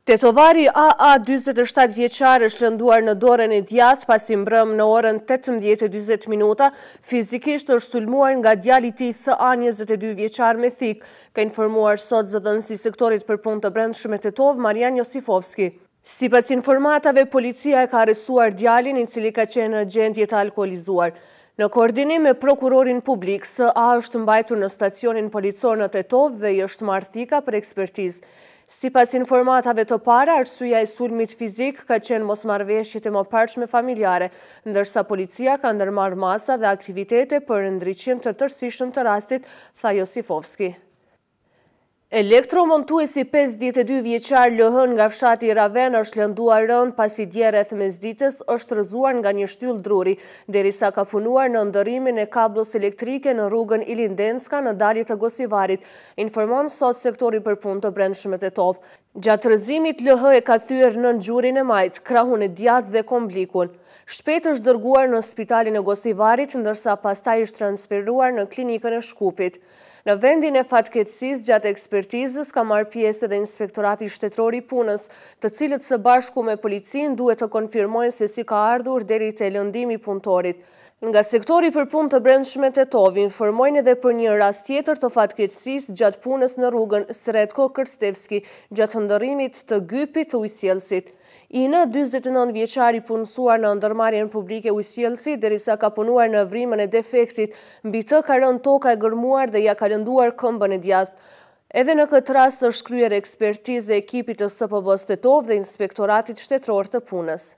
Tetovari AA 47 vjeçar është lënduar në dorën e djathtë pasi mbrëm në orën 18:40 fizikisht është sulmuar nga djali i tij SA 22 vjeçar me thik, ka informuar sot zëdhënësi i sektorit për punë të brendshme Tetov Marian Josifovski. Sipas informatave, policia e ka arrestuar djalin i cili ka qenë në gjendje të alkoolizuar. Në koordinim me prokurorin publik, SA është mbajtur në stacionin policor në Tetov dhe i është marrë thika për ekspertizë. Sipas informatave të para, arsyeja e sulmit fizik ka qenë mosmarrëveshjet e mëparshme familjare, ndërsa policia ka ndërmarrë masa dhe aktivitete për ndriçim të tërësishëm të rastit, tha Josifovski. Elektromontuesi 52 vjeçar LH nga fshati Raven është lënduar rënd pasi dje rreth mesditës është rrëzuar nga një shtyllë druri, derisa ka punuar në ndërimin e kablos elektrike në rrugën Ilindenska në dalje të Gosivarit, informon sot sektori për punë të brendshme Tetov. Gjatë rrëzimit LH e ka thyer nën gjurin e majt, krahun e djathtë dhe komblikun. Shpejt është dërguar në spitalin e Gosivarit, ndërsa pastaj është transferuar në klinikën e Shkupit. Në vendin e fatkeqësisë gjatë ekspertizës ka marrë pjesë edhe Inspektorati Shtetëror i Punës, të cilët së bashku me policinë duhet të konfirmojnë se si ka ardhur deri te lëndimi i punëtorit. Nga sektori për punë të brendshme Tetov informojnë edhe për një rast tjetër të fatkeqësisë gjatë punës në rrugën Sretko Krstevski, gjatë ndërrimit të gypit të ujësjellësit. Ina, 49 vjeçari punësuar në ndërmarrjen publike ujësjellësi, derisa ka punuar në vrimën e defektit, mbi të ka rënë toka e gërmuar dhe ja ka lënduar këmbën e djathtë. Edhe në këtë rast është kryer ekspertizë e ekipit të SPB-s Tetov dhe Inspektoratit Shtetëror të Punës.